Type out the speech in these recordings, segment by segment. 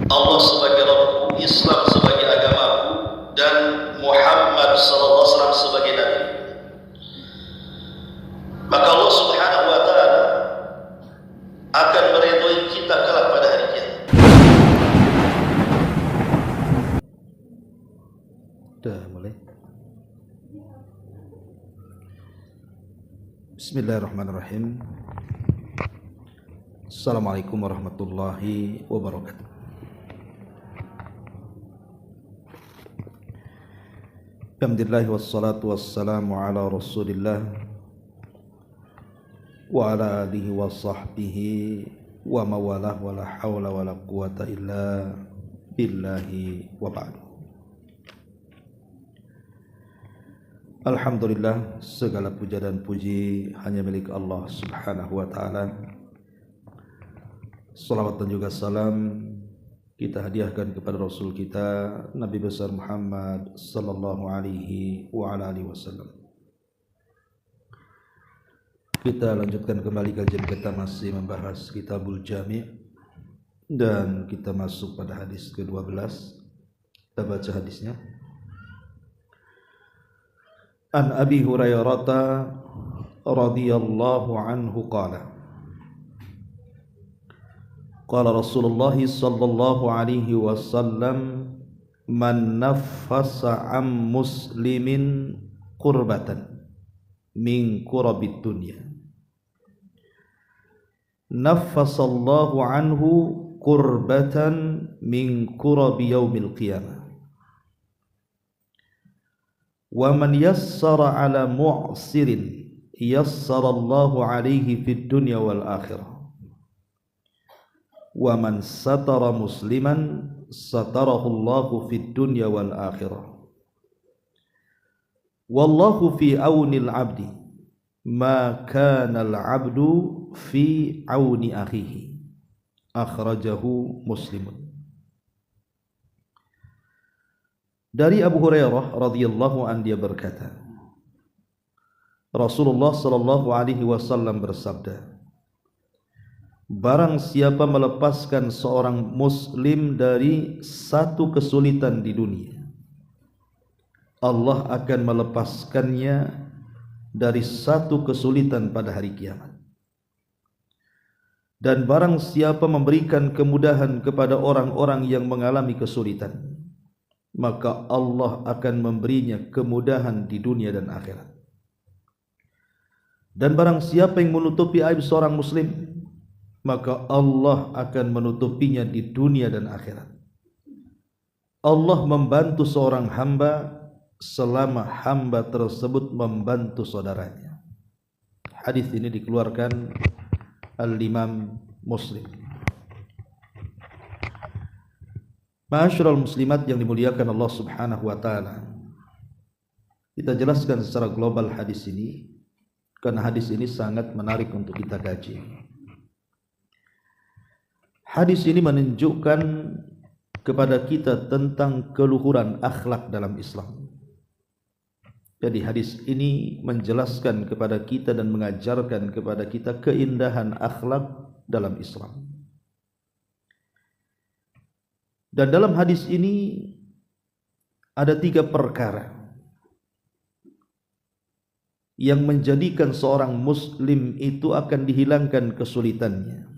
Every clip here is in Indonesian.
Allah sebagai Rabbku, Islam sebagai agamaku, dan Muhammad sallallahu alaihi wasallam sebagai nabi. Maka Allah Subhanahu wa taala akan meridhoi kita kelak pada hari kiamat. Sudah mulai. Bismillahirrahmanirrahim. Assalamualaikum warahmatullahi wabarakatuh. Alhamdulillah wassalatu wassalamu ala Rasulillah wa ala alihi wa sahbihi wa mawalah wa la hawla wa la quwata illa billahi wa ba'du. Alhamdulillah, segala puja dan puji hanya milik Allah Subhanahu wa ta'ala. Salawat dan juga salam kita hadiahkan kepada Rasul kita Nabi besar Muhammad sallallahu alaihi wa ala alihi wasallam. Kita lanjutkan kembali kajian kita, masih membahas Kitabul Jami' dan kita masuk pada hadis ke-12. Kita baca hadisnya. An Abi Hurairah radhiyallahu anhu qala qala Rasulullah sallallahu alaihi wasallam man naffasa am muslimin qurbatan min qurabid dunya naffasallahu anhu qurbatan min qurabi yaumil qiyamah wa man yassara ala mu'sirin yassarallahu alaihi fid dunya wal akhirah wa man satara musliman satarahullahu fid dunya wal akhirah wallahu fi aunil abdi ma kana al abdu fi auni akhihi akhrajahu Muslimun. Dari Abu Hurairah radhiyallahu an, dia berkata, Rasulullah sallallahu alaihi wasallam bersabda, barang siapa melepaskan seorang muslim dari satu kesulitan di dunia, Allah akan melepaskannya dari satu kesulitan pada hari kiamat. Dan barang siapa memberikan kemudahan kepada orang-orang yang mengalami kesulitan, maka Allah akan memberinya kemudahan di dunia dan akhirat. Dan barang siapa yang menutupi aib seorang muslim, maka Allah akan menutupinya di dunia dan akhirat. Allah membantu seorang hamba selama hamba tersebut membantu saudaranya. Hadis ini dikeluarkan Al-Imam Muslim. Ma'asyiral muslimat yang dimuliakan Allah Subhanahu wa taala. Kita jelaskan secara global hadis ini karena hadis ini sangat menarik untuk kita kaji. Hadis ini menunjukkan kepada kita tentang keluhuran akhlak dalam Islam. Jadi hadis ini menjelaskan kepada kita dan mengajarkan kepada kita keindahan akhlak dalam Islam. Dan dalam hadis ini ada 3 perkara yang menjadikan seorang muslim itu akan dihilangkan kesulitannya.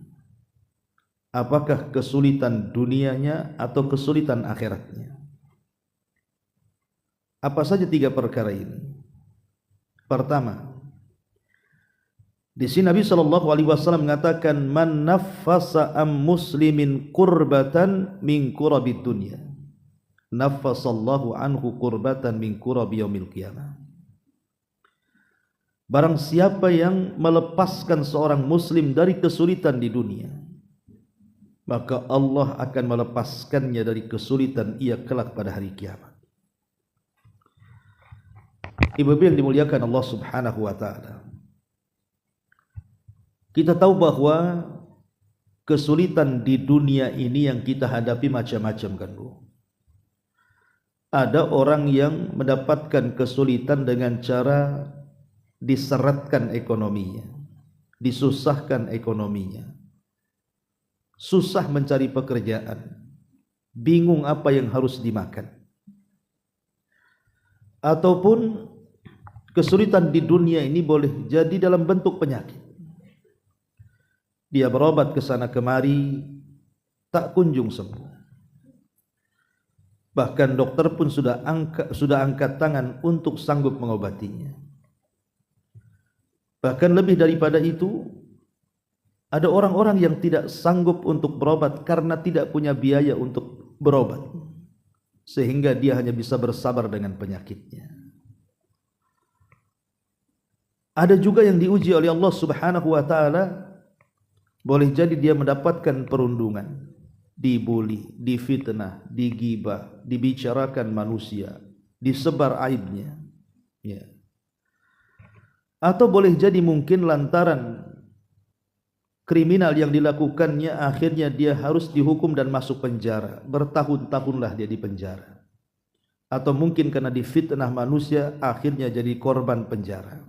Apakah kesulitan dunianya atau kesulitan akhiratnya? Apa saja 3 perkara ini? Pertama, di sini Nabi SAW mengatakan man naffasa am muslimin qurbatan min qurabid dunya naffasallahu anhu qurbatan min qurabi yaumil qiyamah. Barang siapa yang melepaskan seorang muslim dari kesulitan di dunia, maka Allah akan melepaskannya dari kesulitan ia kelak pada hari kiamat. Ibu-ibu yang dimuliakan Allah Subhanahu wa taala, kita tahu bahwa kesulitan di dunia ini yang kita hadapi macam-macam kan Bu. Ada orang yang mendapatkan kesulitan dengan cara diseretkan ekonominya, disusahkan ekonominya, susah mencari pekerjaan, bingung apa yang harus dimakan. Ataupun kesulitan di dunia ini boleh jadi dalam bentuk penyakit. Dia berobat ke sana kemari, tak kunjung sembuh. Bahkan dokter pun sudah angkat tangan untuk sanggup mengobatinya. Bahkan lebih daripada itu, ada orang-orang yang tidak sanggup untuk berobat karena tidak punya biaya untuk berobat, sehingga dia hanya bisa bersabar dengan penyakitnya. Ada juga yang diuji oleh Allah Subhanahu wa taala, boleh jadi dia mendapatkan perundungan, dibuli, difitnah, digibah, dibicarakan manusia, disebar aibnya, ya. Atau boleh jadi mungkin lantaran kriminal yang dilakukannya, akhirnya dia harus dihukum dan masuk penjara, bertahun-tahunlah dia di penjara. Atau mungkin karena difitnah manusia, akhirnya jadi korban penjara.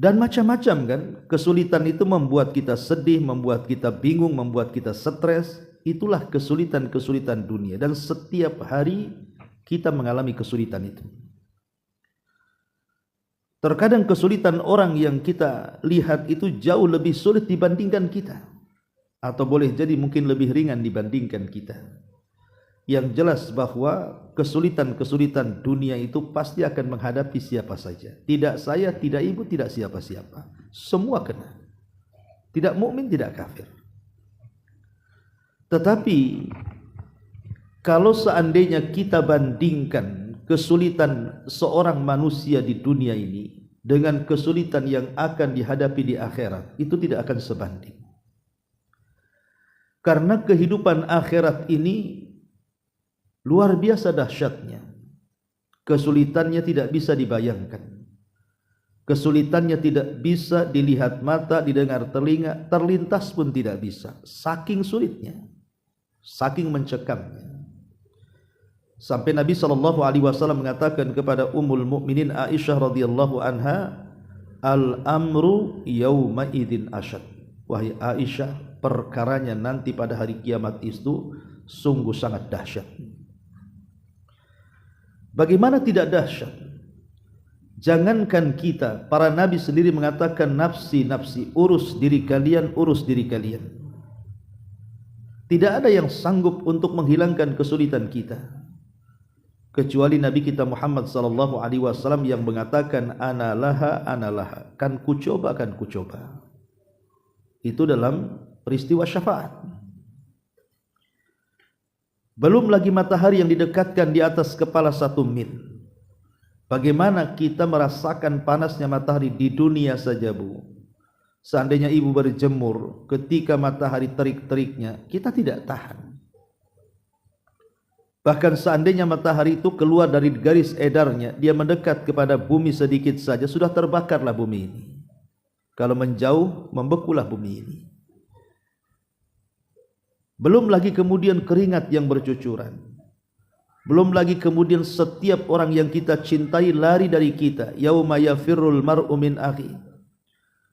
Dan macam-macam kan, kesulitan itu membuat kita sedih, membuat kita bingung, membuat kita stres. Itulah kesulitan-kesulitan dunia, dan setiap hari kita mengalami kesulitan itu. Terkadang kesulitan orang yang kita lihat itu jauh lebih sulit dibandingkan kita, atau boleh jadi mungkin lebih ringan dibandingkan kita. Yang jelas bahwa kesulitan-kesulitan dunia itu pasti akan menghadapi siapa saja. Tidak saya, tidak ibu, tidak siapa-siapa. Semua kena. Tidak mukmin, tidak kafir. Tetapi kalau seandainya kita bandingkan kesulitan seorang manusia di dunia ini dengan kesulitan yang akan dihadapi di akhirat, itu tidak akan sebanding. Karena kehidupan akhirat ini luar biasa dahsyatnya. Kesulitannya tidak bisa dibayangkan. Kesulitannya tidak bisa dilihat mata, didengar telinga, terlintas pun tidak bisa. Saking sulitnya, saking mencekamnya. Sampai Nabi SAW mengatakan kepada Ummul Mukminin Aisyah radhiyallahu anha, al-amru yauma idzin asyad. Wahai Aisyah, perkaranya nanti pada hari kiamat itu sungguh sangat dahsyat. Bagaimana tidak dahsyat? Jangankan kita, para nabi sendiri mengatakan nafsi, nafsi, urus diri kalian, urus diri kalian. Tidak ada yang sanggup untuk menghilangkan kesulitan kita, kecuali Nabi kita Muhammad sallallahu alaihi wasallam yang mengatakan ana laha, kan kucoba. Itu dalam peristiwa syafaat. Belum lagi matahari yang didekatkan di atas kepala 1 mil. Bagaimana kita merasakan panasnya matahari di dunia saja, Bu? Seandainya ibu berjemur ketika matahari terik-teriknya, kita tidak tahan. Bahkan seandainya matahari itu keluar dari garis edarnya, dia mendekat kepada bumi sedikit saja, sudah terbakarlah bumi ini. Kalau menjauh, membekulah bumi ini. Belum lagi kemudian keringat yang bercucuran. Belum lagi kemudian setiap orang yang kita cintai lari dari kita. Yauma yafirrul mar'u min akhi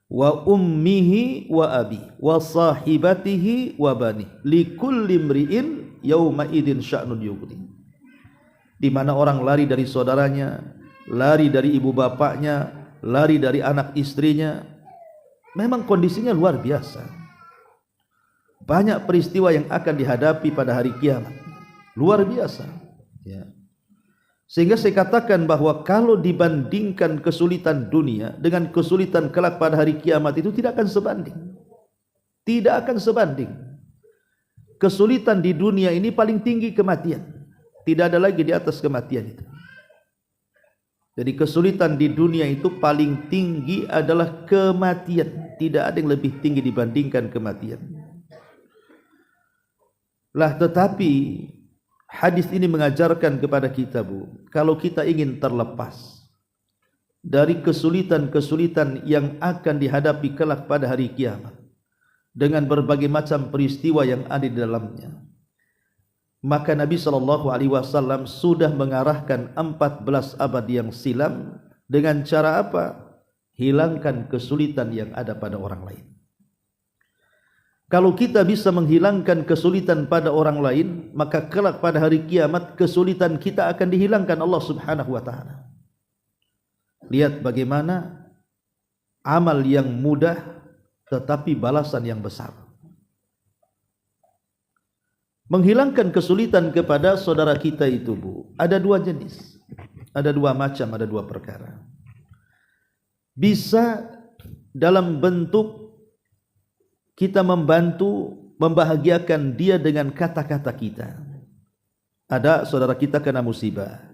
wa ummihi wa abi wa sahibatihi wa bani likulli imri'in yauma idzin sya'nun yughni. Di mana orang lari dari saudaranya, lari dari ibu bapaknya, lari dari anak istrinya. Memang kondisinya luar biasa. Banyak peristiwa yang akan dihadapi pada hari kiamat, luar biasa, ya. Sehingga saya katakan bahwa kalau dibandingkan kesulitan dunia dengan kesulitan kelak pada hari kiamat, itu tidak akan sebanding. Tidak akan sebanding. Kesulitan di dunia ini paling tinggi kematian. Tidak ada lagi di atas kematian itu. Jadi kesulitan di dunia itu paling tinggi adalah kematian. Tidak ada yang lebih tinggi dibandingkan kematian. Lah tetapi hadis ini mengajarkan kepada kita, Bu, kalau kita ingin terlepas dari kesulitan-kesulitan yang akan dihadapi kelak pada hari kiamat dengan berbagai macam peristiwa yang ada di dalamnya, maka Nabi SAW sudah mengarahkan 14 abad yang silam dengan cara apa? Hilangkan kesulitan yang ada pada orang lain. Kalau kita bisa menghilangkan kesulitan pada orang lain, maka kelak pada hari kiamat kesulitan kita akan dihilangkan Allah Subhanahu wa taala. Lihat bagaimana amal yang mudah tetapi balasan yang besar. Menghilangkan kesulitan kepada saudara kita itu, Bu, ada dua jenis. Ada dua macam, ada dua perkara. Bisa dalam bentuk kita membantu, membahagiakan dia dengan kata-kata kita. Ada saudara kita kena musibah,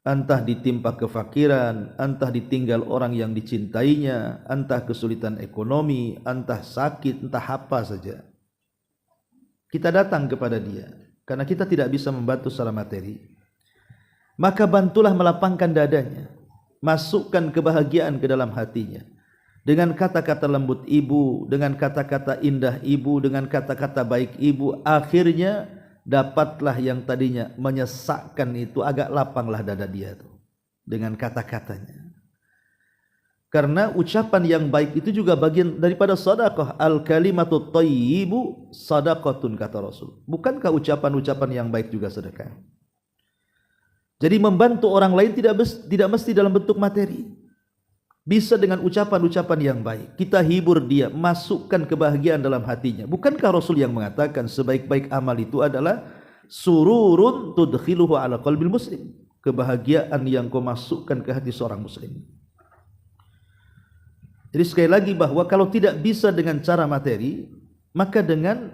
entah ditimpa kefakiran, entah ditinggal orang yang dicintainya, entah kesulitan ekonomi, entah sakit, entah apa saja. Kita datang kepada dia karena kita tidak bisa membantu secara materi. Maka bantulah melapangkan dadanya, masukkan kebahagiaan ke dalam hatinya. Dengan kata-kata lembut ibu, dengan kata-kata indah ibu, dengan kata-kata baik ibu, akhirnya dapatlah yang tadinya menyesakkan itu, agak lapanglah dada dia itu dengan kata-katanya. Karena ucapan yang baik itu juga bagian daripada sedekah. Al-kalimatu thayyibu sadaqatun, kata Rasul. Bukankah ucapan-ucapan yang baik juga sedekah? Jadi membantu orang lain tidak mesti dalam bentuk materi. Bisa dengan ucapan-ucapan yang baik. Kita hibur dia, masukkan kebahagiaan dalam hatinya. Bukankah Rasul yang mengatakan sebaik-baik amal itu adalah sururun tudkhiluhu ala qalbil muslim, kebahagiaan yang kau masukkan ke hati seorang muslim. Jadi sekali lagi bahwa kalau tidak bisa dengan cara materi, maka dengan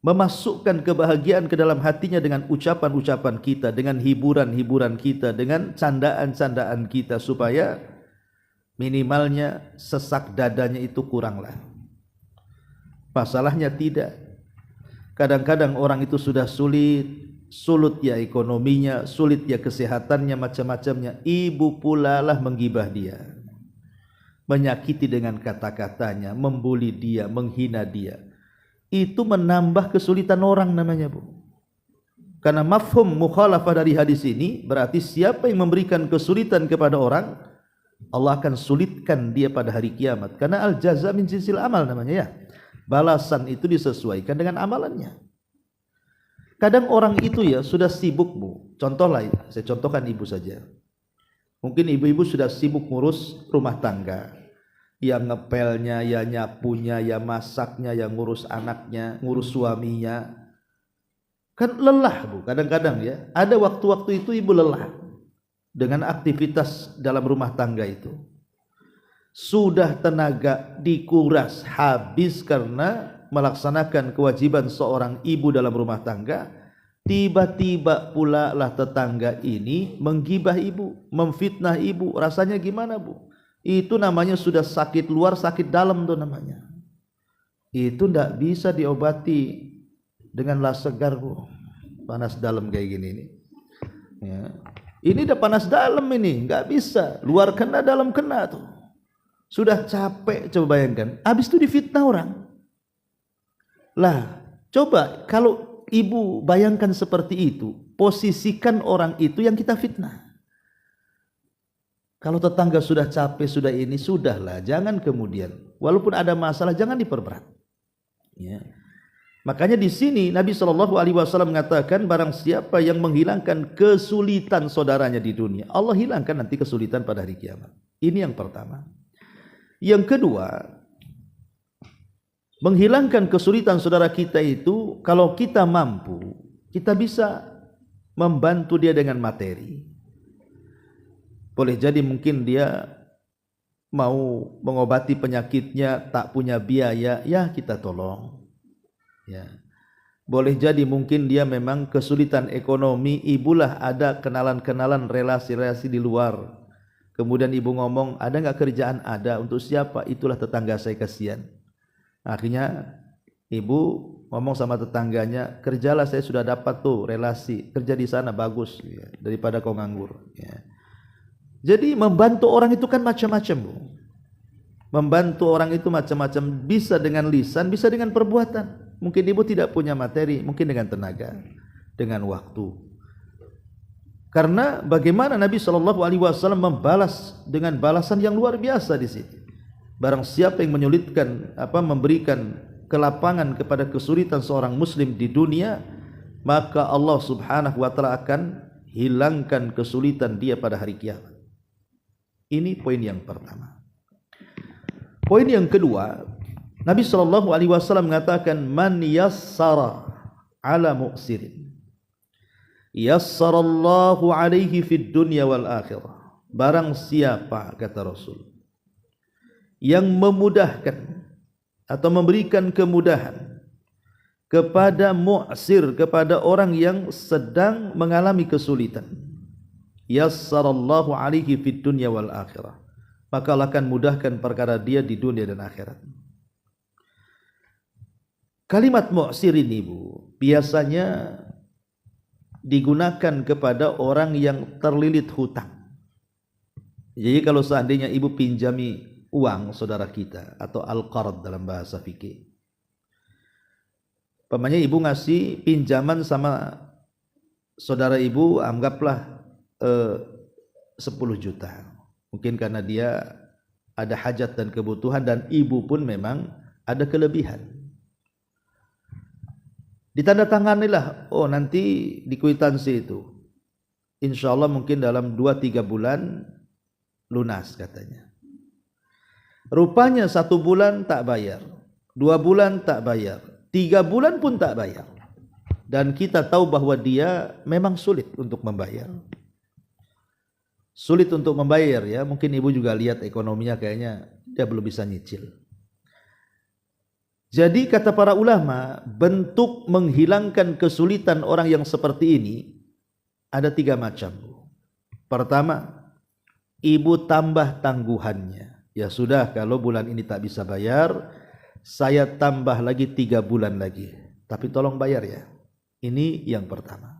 memasukkan kebahagiaan ke dalam hatinya dengan ucapan-ucapan kita, dengan hiburan-hiburan kita, dengan candaan-candaan kita, supaya minimalnya sesak dadanya itu kuranglah. Masalahnya tidak. Kadang-kadang orang itu sudah sulit ya ekonominya, sulit ya kesehatannya, macam-macamnya. Ibu pula lah menggibah dia, menyakiti dengan kata-katanya, membuli dia, menghina dia. Itu menambah kesulitan orang namanya, Bu. Karena mafhum mukhalafah dari hadis ini berarti siapa yang memberikan kesulitan kepada orang, Allah akan sulitkan dia pada hari kiamat. Karena al-jaza min jinsil amal namanya, ya. Balasan itu disesuaikan dengan amalannya. Kadang orang itu ya sudah sibuk, Bu. Contoh lain, saya contohkan ibu saja. Mungkin ibu-ibu sudah sibuk ngurus rumah tangga, yang ngepelnya, ya nyapunya, ya masaknya, ya ngurus anaknya, ngurus suaminya. Kan lelah, Bu. Kadang-kadang ya, ada waktu-waktu itu ibu lelah dengan aktivitas dalam rumah tangga itu. Sudah tenaga dikuras habis karena melaksanakan kewajiban seorang ibu dalam rumah tangga. Tiba-tiba pula lah tetangga ini menggibah ibu, memfitnah ibu. Rasanya gimana, Bu? Itu namanya sudah sakit luar, sakit dalam tuh namanya. Itu ndak bisa diobati dengan las segar, Bu. Panas dalam kayak gini nih. Ya. Ini udah panas dalam ini, nggak bisa. Luar kena, dalam kena tuh. Sudah capek, coba bayangkan. Habis itu difitnah orang. Lah, coba kalau ibu bayangkan seperti itu, posisikan orang itu yang kita fitnah. Kalau tetangga sudah capek, sudah ini, sudahlah, jangan kemudian. Walaupun ada masalah, jangan diperberat. Ya. Makanya di sini Nabi SAW mengatakan, barang siapa yang menghilangkan kesulitan saudaranya di dunia, Allah hilangkan nanti kesulitan pada hari kiamat. Ini yang pertama. Yang kedua, menghilangkan kesulitan saudara kita itu, kalau kita mampu, kita bisa membantu dia dengan materi. Boleh jadi mungkin dia mau mengobati penyakitnya, tak punya biaya, ya kita tolong. Ya. Boleh jadi mungkin dia memang kesulitan ekonomi, ibulah ada kenalan-kenalan relasi-relasi di luar. Kemudian ibu ngomong, ada nggak kerjaan? Ada. Untuk siapa? Itulah tetangga saya, kasihan. Akhirnya ibu ngomong sama tetangganya, kerjalah, saya sudah dapat tuh relasi, kerja di sana bagus, ya, daripada kau nganggur. Ya. Jadi membantu orang itu kan macam-macam, Bu. Membantu orang itu macam-macam, bisa dengan lisan, bisa dengan perbuatan. Mungkin ibu tidak punya materi, mungkin dengan tenaga, dengan waktu. Karena bagaimana Nabi SAW membalas dengan balasan yang luar biasa di sini. Barang siapa yang menyulitkan, memberikan kelapangan, kepada kesulitan seorang muslim di dunia, maka Allah Subhanahu wa taala akan hilangkan kesulitan dia pada hari kiamat. Ini poin yang pertama. Poin yang kedua, Nabi sallallahu alaihi wasallam mengatakan, man yassara ala mu'sirin yassarallahu alaihi fid dunya wal akhirah. Barang siapa, kata Rasul, yang memudahkan atau memberikan kemudahan kepada mu'sir, kepada orang yang sedang mengalami kesulitan, yassarallahu alaihi fid dunya wal akhirah, maka Allah akan mudahkan perkara dia di dunia dan akhirat. Kalimat mu'sir ini, Bu, biasanya digunakan kepada orang yang terlilit hutang. Jadi kalau seandainya ibu pinjami uang saudara kita, atau al-qard dalam bahasa fikih, pamannya ibu ngasih pinjaman sama saudara ibu, anggaplah 10 juta. Mungkin karena dia ada hajat dan kebutuhan, dan ibu pun memang ada kelebihan. Ditandatanganilah, oh nanti di kwitansi itu insya Allah mungkin dalam 2-3 bulan lunas katanya. Rupanya 1 bulan tak bayar, 2 bulan tak bayar, 3 bulan pun tak bayar, dan kita tahu bahwa dia memang sulit untuk membayar. Sulit untuk membayar ya, mungkin ibu juga lihat ekonominya kayaknya dia belum bisa nyicil. Jadi kata para ulama, bentuk menghilangkan kesulitan orang yang seperti ini ada 3 macam. Pertama, ibu tambah tangguhannya. Ya sudah, kalau bulan ini tak bisa bayar, saya tambah lagi 3 bulan lagi, tapi tolong bayar ya. Ini yang pertama.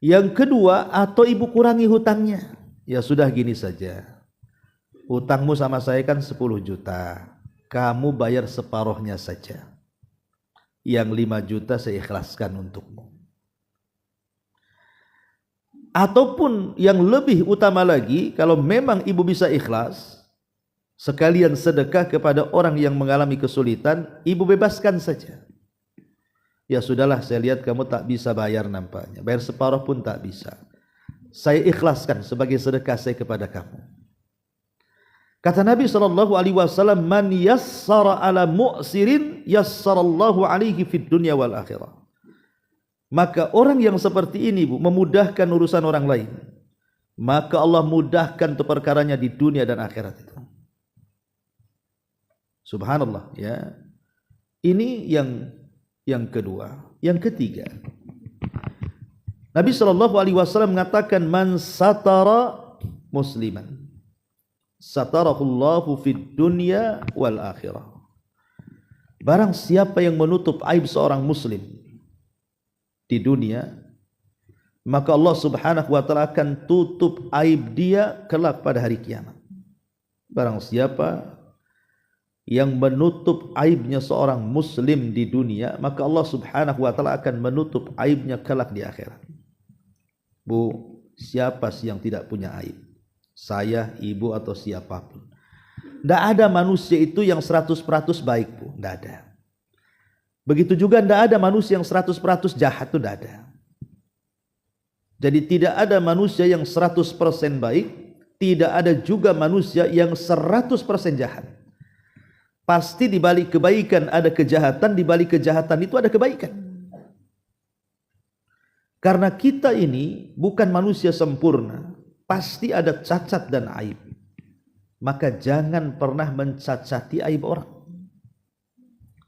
Yang kedua, atau ibu kurangi hutangnya. Ya sudah, gini saja, hutangmu sama saya kan 10 juta, kamu bayar separuhnya saja, yang 5 juta saya ikhlaskan untukmu. Ataupun yang lebih utama lagi, kalau memang ibu bisa ikhlas, sekalian sedekah kepada orang yang mengalami kesulitan, ibu bebaskan saja. Ya sudahlah, saya lihat kamu tak bisa bayar nampaknya, bayar separuh pun tak bisa, saya ikhlaskan sebagai sedekah saya kepada kamu. Kata Nabi SAW, man yassara ala mu'sirin yassarallahu alaihi fid dunya wal akhirah. Maka orang yang seperti ini, Bu, memudahkan urusan orang lain, maka Allah mudahkan tuh perkaranya di dunia dan akhirat itu. Subhanallah ya. Ini yang kedua. Yang ketiga, Nabi SAW mengatakan, man satara musliman satarahullahu fid dunya wal akhirah. Barang siapa yang menutup aib seorang muslim di dunia, maka Allah Subhanahu wa taala akan tutup aib dia kelak pada hari kiamat. Barang siapa yang menutup aibnya seorang muslim di dunia, maka Allah Subhanahu wa taala akan menutup aibnya kelak di akhirat. Bu, siapa sih yang tidak punya aib? Saya, ibu, atau siapapun. Tidak ada manusia itu yang 100% baik, Bu. Tidak ada. Begitu juga tidak ada manusia yang 100% jahat, itu tidak ada. Jadi tidak ada manusia yang 100% baik, tidak ada juga manusia yang 100% jahat. Pasti di balik kebaikan ada kejahatan, di balik kejahatan itu ada kebaikan. Karena kita ini bukan manusia sempurna, pasti ada cacat dan aib. Maka jangan pernah mencacati aib orang.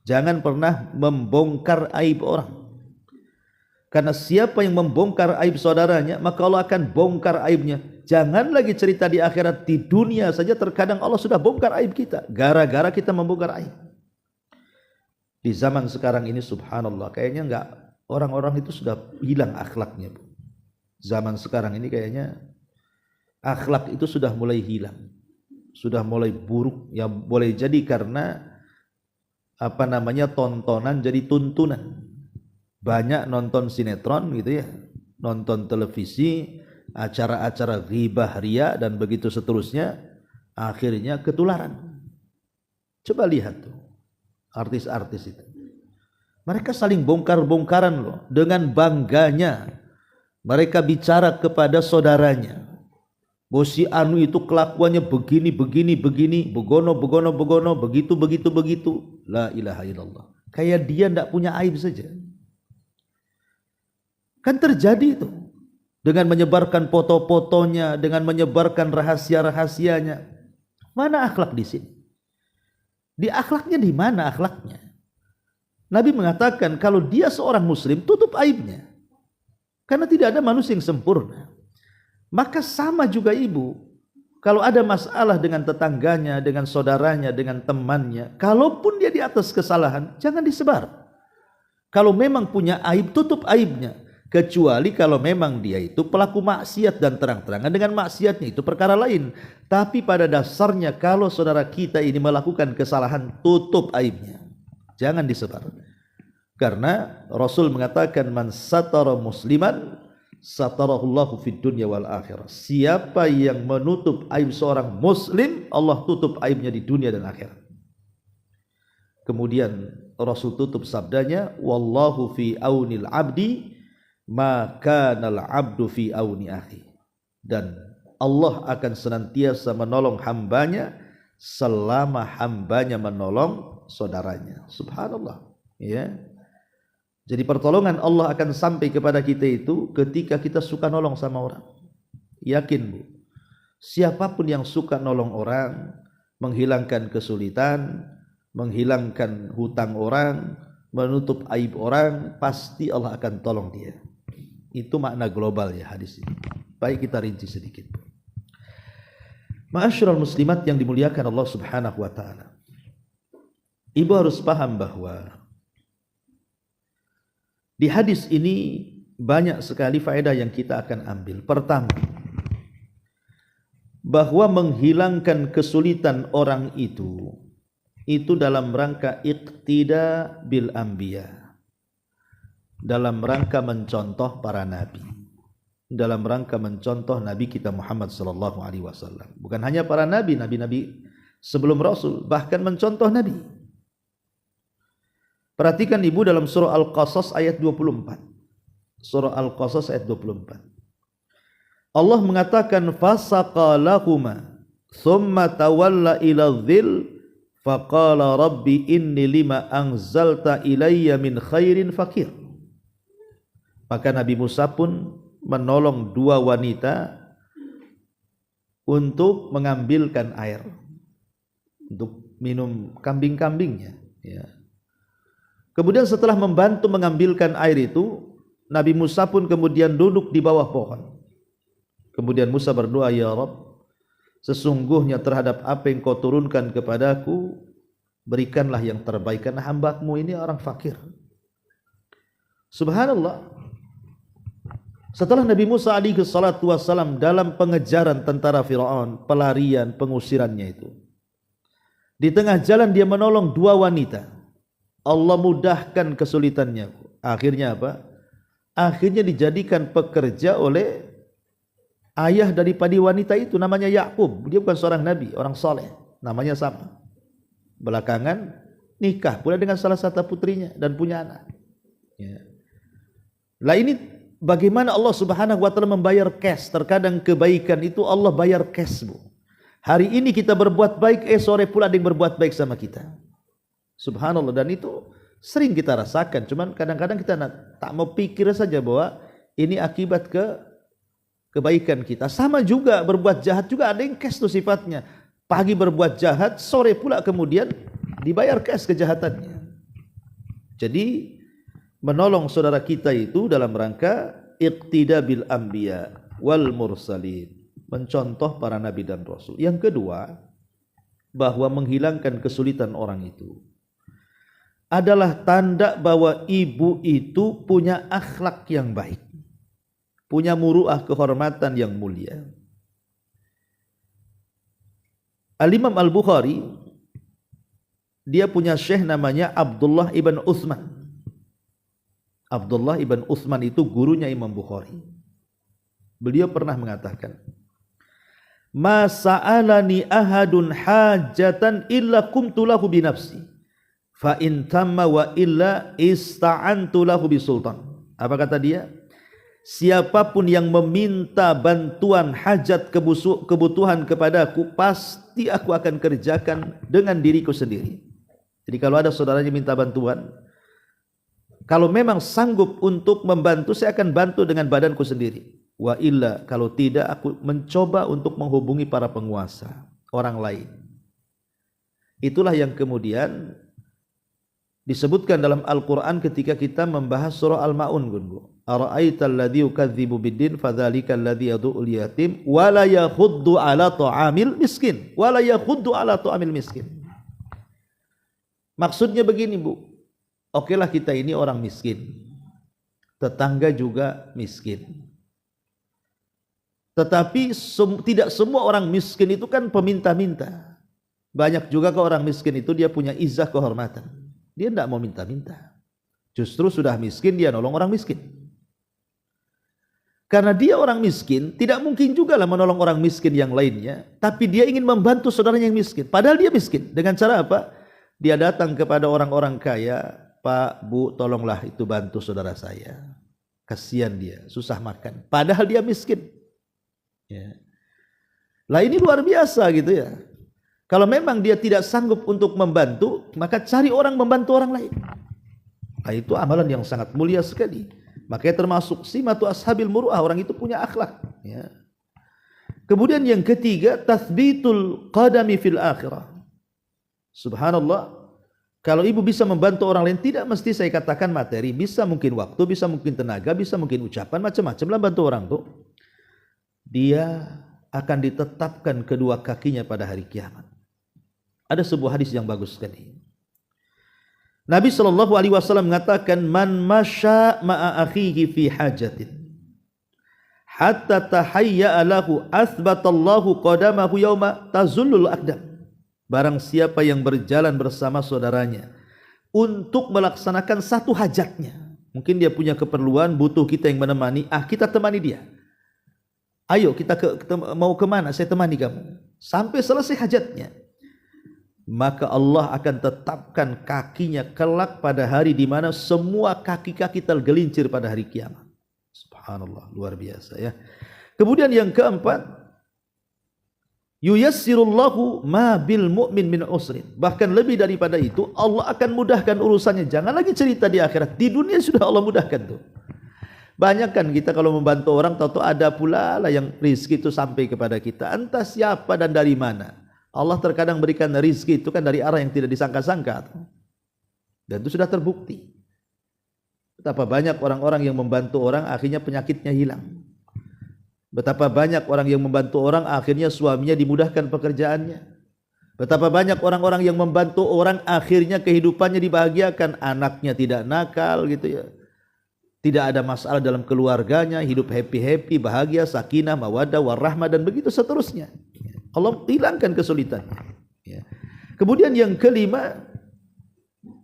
Jangan pernah membongkar aib orang. Karena siapa yang membongkar aib saudaranya, maka Allah akan bongkar aibnya. Jangan lagi cerita di akhirat, di dunia saja terkadang Allah sudah bongkar aib kita, gara-gara kita membongkar aib. Di zaman sekarang ini subhanallah, kayaknya enggak, orang-orang itu sudah hilang akhlaknya. Zaman sekarang ini kayaknya akhlak itu sudah mulai hilang, sudah mulai buruk. Ya boleh jadi karena tontonan jadi tuntunan. Banyak nonton sinetron gitu ya, nonton televisi, acara-acara ghibah, riya, dan begitu seterusnya, akhirnya ketularan. Coba lihat tuh, artis-artis itu. Mereka saling bongkar-bongkaran loh, dengan bangganya. Mereka bicara kepada saudaranya. Bahwa si anu itu kelakuannya begini, begono, begitu. La ilaha illallah. Kayak dia tidak punya aib saja. Kan terjadi itu. Dengan menyebarkan foto-fotonya, dengan menyebarkan rahasia-rahasianya. Mana akhlak di sini? Di akhlaknya di mana akhlaknya? Nabi mengatakan kalau dia seorang muslim, tutup aibnya. Karena tidak ada manusia yang sempurna. Maka sama juga ibu. Kalau ada masalah dengan tetangganya, dengan saudaranya, dengan temannya, kalaupun dia di atas kesalahan, jangan disebar. Kalau memang punya aib, tutup aibnya. Kecuali kalau memang dia itu pelaku maksiat dan terang-terangan dengan maksiatnya, itu perkara lain. Tapi pada dasarnya kalau saudara kita ini melakukan kesalahan, tutup aibnya. Jangan disebar. Karena Rasul mengatakan man satara musliman satarahullahu fid dunya wal akhirah. Siapa yang menutup aib seorang muslim, Allah tutup aibnya di dunia dan akhirat. Kemudian Rasul tutup sabdanya, wallahu fi aunil abdi maka kanal abdu fi auni akhi. Dan Allah akan senantiasa menolong hambanya selama hambanya menolong saudaranya. Subhanallah. Ya. Jadi pertolongan Allah akan sampai kepada kita itu ketika kita suka nolong sama orang. Yakin bu, siapapun yang suka nolong orang, menghilangkan kesulitan, menghilangkan hutang orang, menutup aib orang, pasti Allah akan tolong dia. Itu makna global ya hadis ini. Baik kita rinci sedikit. Ma'asyiral muslimat yang dimuliakan Allah Subhanahu wa taala. Ibu harus paham bahwa di hadis ini banyak sekali faedah yang kita akan ambil. Pertama, bahwa menghilangkan kesulitan orang itu dalam rangka iqtida bil anbiya, dalam rangka mencontoh para nabi, dalam rangka mencontoh Nabi kita Muhammad sallallahu alaihi wasallam. Bukan hanya para nabi, nabi-nabi sebelum Rasul, bahkan mencontoh Nabi. Perhatikan ibu dalam surah Al-Qasas ayat 24. Surah Al-Qasas ayat 24. Allah mengatakan fasaqalahuma thumma tawalla ila dhil faqala rabbi inni lima anzalta ilayya min khairin fakir. Maka Nabi Musa pun menolong dua wanita untuk mengambilkan air untuk minum kambing-kambingnya, ya. Kemudian setelah membantu mengambilkan air itu, Nabi Musa pun kemudian duduk di bawah pohon. Kemudian Musa berdoa, ya Rabb, sesungguhnya terhadap apa yang kau turunkan kepadaku, berikanlah yang terbaik, karena hamba-Mu ini orang fakir. Subhanallah. Setelah Nabi Musa alaihi salatu wassalam dalam pengejaran tentara Firaun, pelarian, pengusirannya itu, di tengah jalan dia menolong dua wanita. Allah mudahkan kesulitannya. Akhirnya apa? Akhirnya dijadikan pekerja oleh ayah daripada wanita itu, namanya Yakub. Dia bukan seorang nabi, orang soleh, namanya sama. Belakangan nikah pula dengan salah satu putrinya dan punya anak. Ya. Lah ini bagaimana Allah Subhanahu wa taala membayar cash. Terkadang kebaikan itu Allah bayar cash, bu. Hari ini kita berbuat baik, sore pula ada yang berbuat baik sama kita. Subhanallah. Dan itu sering kita rasakan. Cuman kadang-kadang kita tak mau pikir saja bahwa ini akibat kebaikan kita. Sama juga berbuat jahat juga ada yang cash itu sifatnya. Pagi berbuat jahat, sore pula kemudian dibayar cash kejahatannya. Jadi menolong saudara kita itu dalam rangka iqtida bil anbiya wal mursalin, mencontoh para nabi dan rasul. Yang kedua, bahwa menghilangkan kesulitan orang itu adalah tanda bahwa ibu itu punya akhlak yang baik, punya muru'ah, kehormatan yang mulia. Al-Imam Al-Bukhari, dia punya syekh namanya Abdullah ibn Uthman. Abdullah ibn Uthman itu gurunya Imam Bukhari. Beliau pernah mengatakan, ma sa'alani ahadun hajatan illa kumtu lahu binafsi fa in tamma wa illa ista'antu lahu bisultan. Apa kata dia? Siapapun yang meminta bantuan hajat kebutuhan kepadaku, pasti aku akan kerjakan dengan diriku sendiri. Jadi kalau ada saudaranya minta bantuan, kalau memang sanggup untuk membantu, saya akan bantu dengan badanku sendiri. Wa illa, kalau tidak, aku mencoba untuk menghubungi para penguasa, orang lain. Itulah yang kemudian disebutkan dalam Al-Quran ketika kita membahas surah Al-Ma'un. Ara'aital ladzi yukadzibu biddin fadzalikal ladzi yad'ul yatim wa la yakhuddu 'ala ta'amil miskin. Wa la yakhuddu 'ala ta'amil miskin. Maksudnya begini, Bu. Okelah kita ini orang miskin. Tetangga juga miskin. Tetapi tidak semua orang miskin itu kan peminta-minta. Banyak juga ke orang miskin itu dia punya izah kehormatan. Dia tidak mau minta-minta. Justru sudah miskin dia nolong orang miskin. Karena dia orang miskin, tidak mungkin juga lah menolong orang miskin yang lainnya. Tapi dia ingin membantu saudaranya yang miskin. Padahal dia miskin. Dengan cara apa? Dia datang kepada orang-orang kaya. Pak, Bu, tolonglah itu bantu saudara saya. Kasihan dia, susah makan. Padahal dia miskin. Ya. Lah ini luar biasa gitu ya. Kalau memang dia tidak sanggup untuk membantu, maka cari orang membantu orang lain. Nah, itu amalan yang sangat mulia sekali. Makanya termasuk simatu ashabil muru'ah, orang itu punya akhlak. Ya. Kemudian yang ketiga, tathbitul qadami fil akhirah. Subhanallah, kalau ibu bisa membantu orang lain, tidak mesti saya katakan materi, bisa mungkin waktu, bisa mungkin tenaga, bisa mungkin ucapan, macam-macam lah bantu orang tuh. Dia akan ditetapkan kedua kakinya pada hari kiamat. Ada sebuah hadis yang bagus sekali. Nabi SAW mengatakan, man masya ma'a akhihi fi hajatin hatta tahayya'a lahu athbatallahu qadamahu yawma tazullul aqdam. Barang siapa yang berjalan bersama saudaranya untuk melaksanakan satu hajatnya, mungkin dia punya keperluan, butuh kita yang menemani, kita temani dia. Ayo kita mau kemana? Saya temani kamu sampai selesai hajatnya. Maka Allah akan tetapkan kakinya kelak pada hari di mana semua kaki-kaki tergelincir pada hari kiamat. Subhanallah, luar biasa ya. Kemudian yang keempat, yuyassirullahu ma bil mu'min min usrin. Bahkan lebih daripada itu, Allah akan mudahkan urusannya. Jangan lagi cerita di akhirat, di dunia sudah Allah mudahkan tuh. Banyak kan kita kalau membantu orang, tahu-tahu ada pula lah yang rizki itu sampai kepada kita, entah siapa dan dari mana. Allah terkadang berikan rizki itu kan dari arah yang tidak disangka-sangka, dan itu sudah terbukti. Betapa banyak orang-orang yang membantu orang akhirnya penyakitnya hilang. Betapa banyak orang yang membantu orang akhirnya suaminya dimudahkan pekerjaannya. Betapa banyak orang-orang yang membantu orang akhirnya kehidupannya dibahagiakan, anaknya tidak nakal gitu ya. Tidak ada masalah dalam keluarganya, hidup happy-happy, bahagia, sakinah, mawaddah, warahmah, dan begitu seterusnya. Allah hilangkan kesulitannya. Ya. Kemudian yang kelima,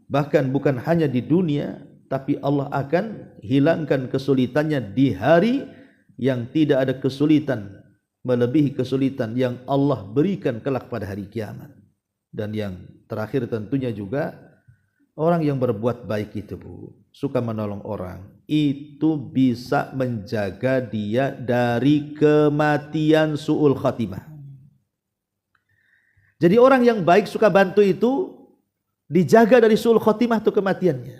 bahkan bukan hanya di dunia, tapi Allah akan hilangkan kesulitannya di hari yang tidak ada kesulitan melebihi kesulitan yang Allah berikan kelak pada hari kiamat. Dan yang terakhir tentunya juga, orang yang berbuat baik itu, Bu, suka menolong orang, itu bisa menjaga dia dari kematian su'ul khatimah. Jadi orang yang baik suka bantu itu dijaga dari su'ul khatimah itu kematiannya.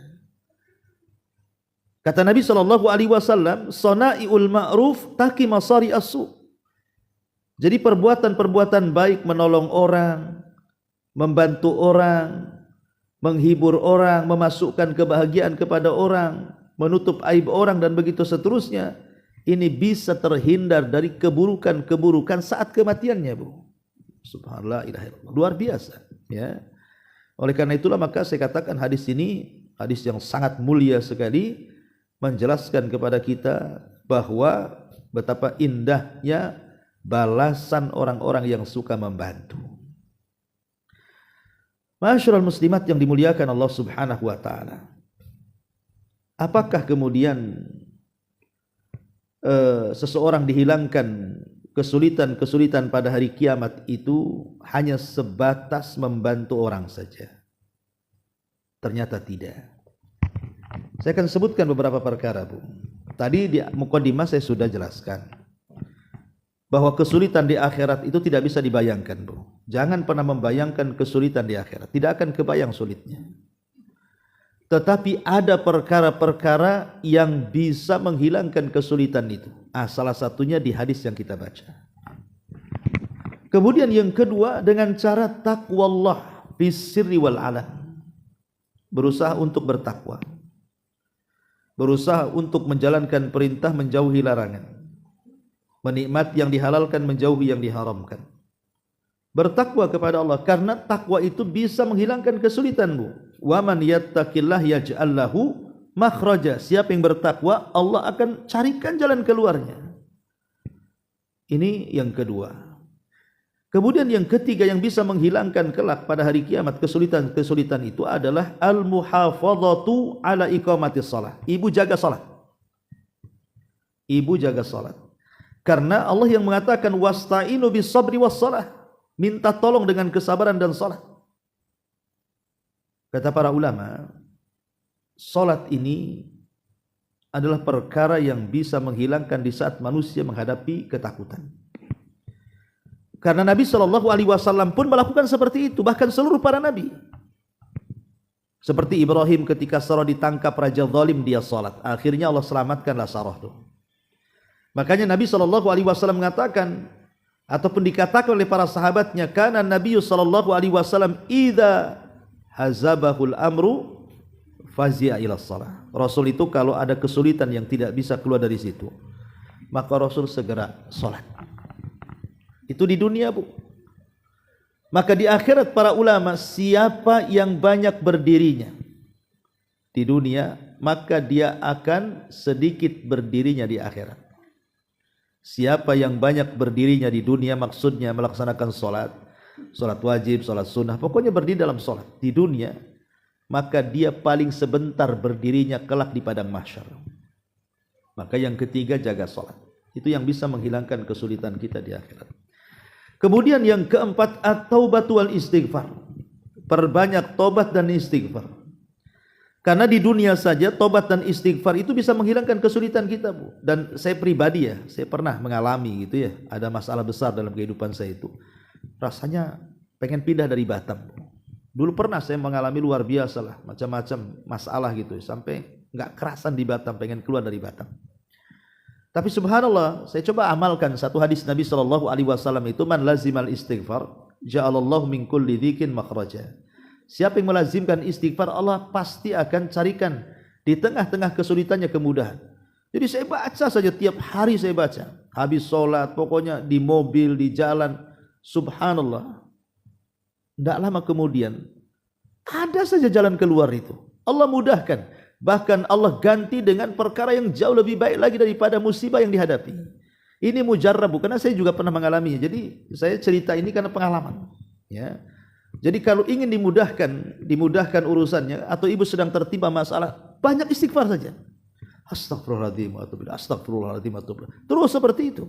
Kata Nabi SAW, sona'iul ma'ruf taki masari asu. Jadi perbuatan-perbuatan baik, menolong orang, membantu orang, menghibur orang, memasukkan kebahagiaan kepada orang, menutup aib orang, dan begitu seterusnya, ini bisa terhindar dari keburukan-keburukan saat kematiannya, Bu. Subhanallah, ilaha illallah. Luar biasa ya. Oleh karena itulah maka saya katakan hadis ini hadis yang sangat mulia sekali, menjelaskan kepada kita bahwa betapa indahnya balasan orang-orang yang suka membantu. Masyarul muslimat yang dimuliakan Allah Subhanahu wa taala. Apakah kemudian seseorang dihilangkan kesulitan-kesulitan pada hari kiamat itu hanya sebatas membantu orang saja? Ternyata tidak. Saya akan sebutkan beberapa perkara, Bu. Tadi di mukadimah saya sudah jelaskan bahwa kesulitan di akhirat itu tidak bisa dibayangkan, Bu. Jangan pernah membayangkan kesulitan di akhirat. Tidak akan kebayang sulitnya. Tetapi ada perkara-perkara yang bisa menghilangkan kesulitan itu. Salah satunya di hadis yang kita baca. Kemudian yang kedua, dengan cara taqwallah fis sirri wal alan. Berusaha untuk bertakwa, berusaha untuk menjalankan perintah, menjauhi larangan, menikmati yang dihalalkan, menjauhi yang diharamkan, bertakwa kepada Allah, karena takwa itu bisa menghilangkan kesulitanmu. Wa man yattaqillah yaj'al lahu makhraja. Siapa yang bertakwa, Allah akan carikan jalan keluarnya. Ini yang kedua. Kemudian yang ketiga yang bisa menghilangkan kelak pada hari kiamat kesulitan-kesulitan itu adalah al-muhafadzatu ala iqamatis shalah. Ibu jaga salat. Ibu jaga salat. Karena Allah yang mengatakan wasta'inu bis sabri was shalah. Minta tolong dengan kesabaran dan salat. Kata para ulama, salat ini adalah perkara yang bisa menghilangkan di saat manusia menghadapi ketakutan. Karena Nabi SAW pun melakukan seperti itu, bahkan seluruh para nabi. Seperti Ibrahim ketika Sarah ditangkap raja zalim, dia salat. Akhirnya Allah selamatkanlah Sarah itu. Makanya Nabi SAW mengatakan, ataupun dikatakan oleh para sahabatnya, kana Nabi SAW idza hazabahul amru fazi'a ila shalah. Rasul itu kalau ada kesulitan yang tidak bisa keluar dari situ, maka Rasul segera salat. Itu di dunia, Bu. Maka di akhirat para ulama, siapa yang banyak berdirinya di dunia, maka dia akan sedikit berdirinya di akhirat. Siapa yang banyak berdirinya di dunia, maksudnya melaksanakan salat, salat wajib, salat sunnah, pokoknya berdiri dalam salat di dunia, maka dia paling sebentar berdirinya kelak di padang mahsyar. Maka yang ketiga, jaga salat. Itu yang bisa menghilangkan kesulitan kita di akhirat. Kemudian yang keempat, at-taubatu wal istighfar. Perbanyak tobat dan istighfar. Karena di dunia saja tobat dan istighfar itu bisa menghilangkan kesulitan kita, Bu. Dan saya pribadi ya, saya pernah mengalami gitu ya, ada masalah besar dalam kehidupan saya itu. Rasanya pengen pindah dari Batam. Dulu pernah saya mengalami luar biasa lah, macam-macam masalah gitu, sampai nggak kerasan di Batam, pengen keluar dari Batam. Tapi subhanallah, saya coba amalkan satu hadis Nabi SAW itu, man lazimal istighfar, ja'alallahu min kulli dzikin makhraja. Siapa yang melazimkan istighfar, Allah pasti akan carikan di tengah-tengah kesulitannya kemudahan. Jadi saya baca saja, tiap hari saya baca. Habis sholat, pokoknya di mobil, di jalan, subhanallah. Tidak lama kemudian, ada saja jalan keluar itu. Allah mudahkan. Bahkan Allah ganti dengan perkara yang jauh lebih baik lagi daripada musibah yang dihadapi. Ini mujarrab, karena saya juga pernah mengalaminya. Jadi saya cerita ini karena pengalaman. Ya. Jadi kalau ingin dimudahkan urusannya, atau ibu sedang tertimpa masalah, banyak istighfar saja. Astagfirullahaladzim, astagfirullahaladzim, terus seperti itu.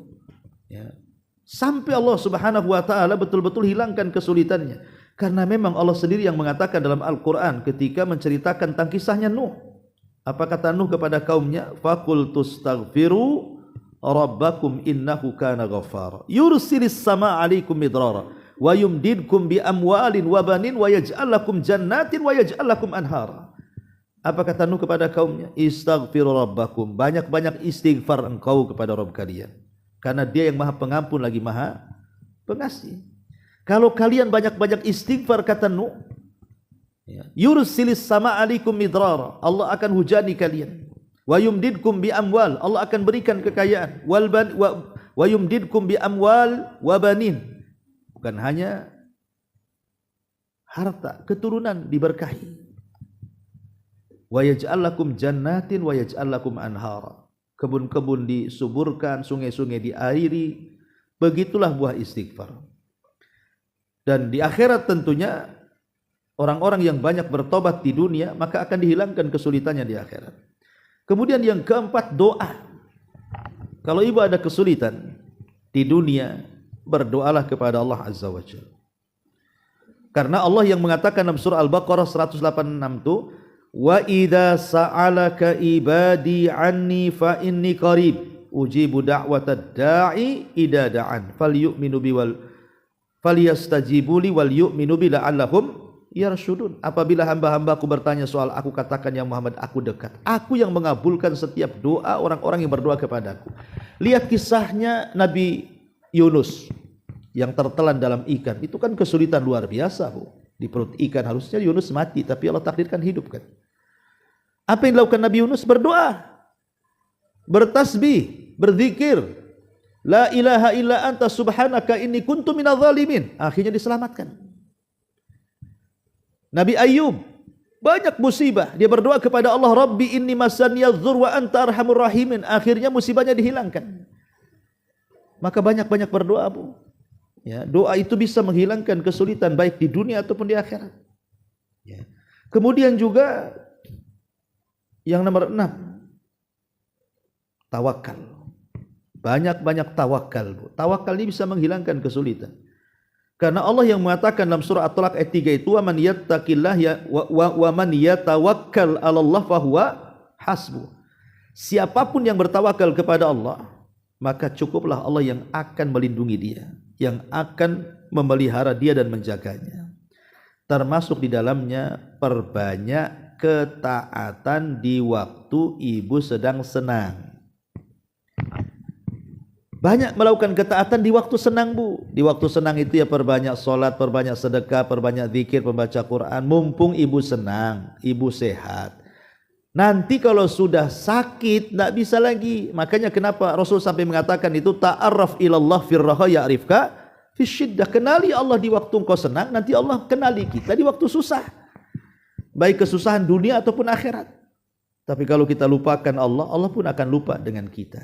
Ya. Sampai Allah Subhanahu Wa Taala betul-betul hilangkan kesulitannya. Karena memang Allah sendiri yang mengatakan dalam Al-Quran ketika menceritakan tentang kisahnya Nuh. Apa kata Nuh kepada kaumnya? Faqultu astaghfiru rabbakum innahu kana ghaffara. Yursilis sama 'alaikum midrara wa yumdidkum bi amwalin wa banin wa yaj'al lakum jannatin wa yaj'al lakum anhara. Apa kata Nuh kepada kaumnya? Istaghfiru rabbakum. Banyak-banyak istighfar engkau kepada Rabb kalian. Karena Dia yang Maha Pengampun lagi Maha Pengasih. Kalau kalian banyak-banyak istighfar, kata Nuh, yursilis sama alaikum midrara, Allah akan hujani kalian. Wa yumdidkum bi amwal, Allah akan berikan kekayaan. Wa yumdidkum bi amwal wa banin. Bukan hanya harta, keturunan diberkahi. Wa yaj'al lakum jannatin wa yaj'al lakum anhara. Kebun-kebun disuburkan, sungai-sungai diairi. Begitulah buah istighfar. Dan di akhirat tentunya orang-orang yang banyak bertobat di dunia, maka akan dihilangkan kesulitannya di akhirat. Kemudian yang keempat, doa. Kalau ibu ada kesulitan di dunia, berdoalah kepada Allah Azza wa Jalla. Karena Allah yang mengatakan dalam surah Al-Baqarah 186 itu, wa idza sa'alaka ibadi anni fa inni qarib ujibu da'watad da'i idza da'an falyu'minu bi wal falyastajibu li wal yu'minu bi la'allahum yarsyudun. Apabila hamba-hambaku bertanya soal aku, katakan ya Muhammad, aku dekat. Aku yang mengabulkan setiap doa orang-orang yang berdoa kepadaku. Lihat kisahnya Nabi Yunus yang tertelan dalam ikan. Itu kan kesulitan luar biasa, Bu. Di perut ikan harusnya Yunus mati, tapi Allah takdirkan hidup kan. Apa yang dilakukan Nabi Yunus? Berdoa, bertasbih, berzikir. La ilaha illa anta subhanaka inni kuntu minadz zalimin. Akhirnya diselamatkan. Nabi Ayub banyak musibah, dia berdoa kepada Allah, Rabbi inni masaniyadz dzur wa anta arhamur rahimin. Akhirnya musibahnya dihilangkan. Maka banyak-banyak berdoa, Bu. Ya, doa itu bisa menghilangkan kesulitan baik di dunia ataupun di akhirat. Ya. Kemudian juga yang nomor 6, tawakal. Banyak-banyak tawakal, Bu. Tawakal ini bisa menghilangkan kesulitan. Karena Allah yang mengatakan dalam surah At-Talaq ayat 3 itu, wa man yattaqillah wa man yatawakkal 'alallah fahuwa hasbuh. Siapapun yang bertawakal kepada Allah, maka cukuplah Allah yang akan melindungi dia, yang akan memelihara dia dan menjaganya. Termasuk di dalamnya perbanyak ketaatan di waktu ibu sedang senang. Banyak melakukan ketaatan di waktu senang, Bu. Di waktu senang itu ya perbanyak sholat, perbanyak sedekah, perbanyak zikir, membaca Quran. Mumpung ibu senang, ibu sehat. Nanti kalau sudah sakit tidak bisa lagi. Makanya kenapa Rasul sampai mengatakan itu, ta'arraf ilallah firraha ya'rifka fisyiddah. Kenali Allah di waktu engkau senang, nanti Allah kenali kita di waktu susah. Baik kesusahan dunia ataupun akhirat. Tapi kalau kita lupakan Allah, Allah pun akan lupa dengan kita.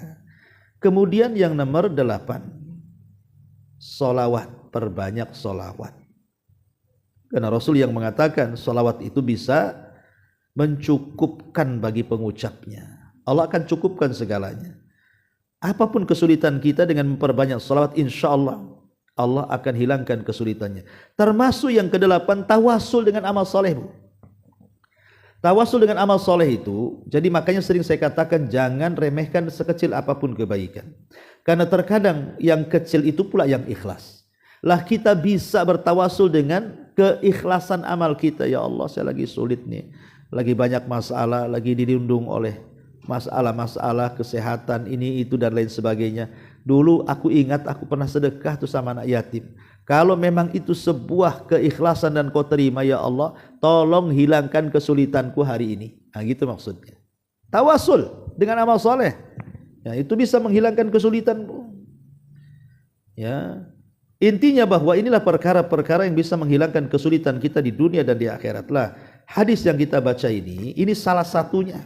Kemudian yang nomor 8, solawat, perbanyak solawat. Karena Rasul yang mengatakan solawat itu bisa mencukupkan bagi pengucapnya. Allah akan cukupkan segalanya. Apapun kesulitan kita dengan memperbanyak solawat, insya Allah Allah akan hilangkan kesulitannya. Termasuk yang ke-8, tawasul dengan amal soleh, Bu. Tawasul dengan amal soleh itu, jadi makanya sering saya katakan jangan remehkan sekecil apapun kebaikan. Karena terkadang yang kecil itu pula yang ikhlas. Lah kita bisa bertawasul dengan keikhlasan amal kita. Ya Allah, saya lagi sulit nih, lagi banyak masalah, lagi dirundung oleh masalah-masalah kesehatan ini itu dan lain sebagainya. Dulu aku ingat aku pernah sedekah tuh sama anak yatim. Kalau memang itu sebuah keikhlasan dan kau terima, ya Allah, tolong hilangkan kesulitanku hari ini. Nah, gitu maksudnya. Tawasul dengan amal soleh, ya, itu bisa menghilangkan kesulitanmu. Ya, intinya bahwa inilah perkara-perkara yang bisa menghilangkan kesulitan kita di dunia dan di akhirat. Lah, hadis yang kita baca ini salah satunya.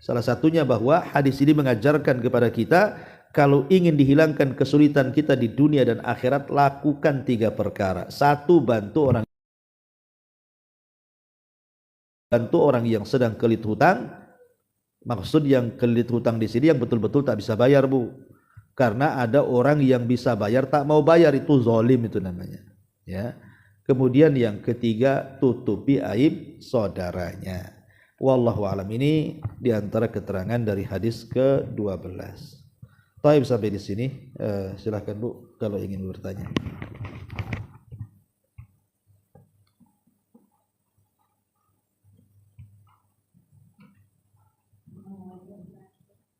Salah satunya bahwa hadis ini mengajarkan kepada kita, kalau ingin dihilangkan kesulitan kita di dunia dan akhirat, lakukan 3 perkara. 1, bantu orang yang sedang kelit hutang. Maksud yang kelit hutang di sini yang betul-betul tak bisa bayar, Bu. Karena ada orang yang bisa bayar tak mau bayar, itu zalim itu namanya. Ya. Kemudian yang ketiga, tutupi aib saudaranya. Wallahu alam. Ini diantara keterangan dari hadis ke-12. Taib sampai di sini. Silahkan, Bu, kalau ingin bertanya.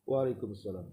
Waalaikumsalam.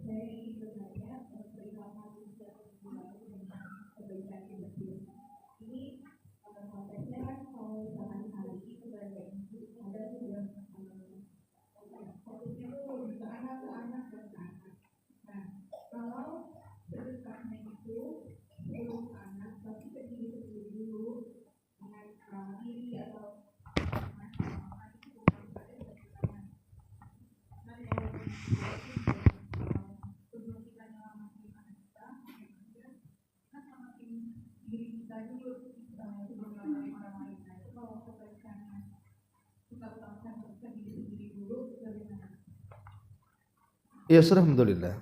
Ya, alhamdulillah.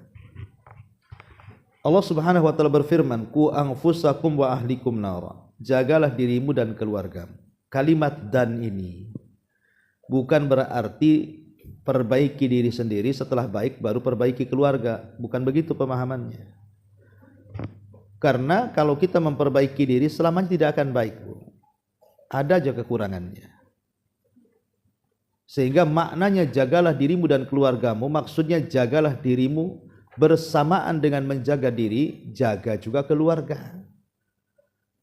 Allah Subhanahu wa taala berfirman, "Qu anfusakum wa ahlikum nara." jagalah dirimu dan keluargamu. Kalimat dan ini bukan berarti perbaiki diri sendiri, setelah baik baru perbaiki keluarga. Bukan begitu pemahamannya. Karena kalau kita memperbaiki diri selamanya tidak akan baik, Bu. Ada aja kekurangannya. Sehingga maknanya jagalah dirimu dan keluargamu, maksudnya jagalah dirimu bersamaan dengan menjaga diri, jaga juga keluarga.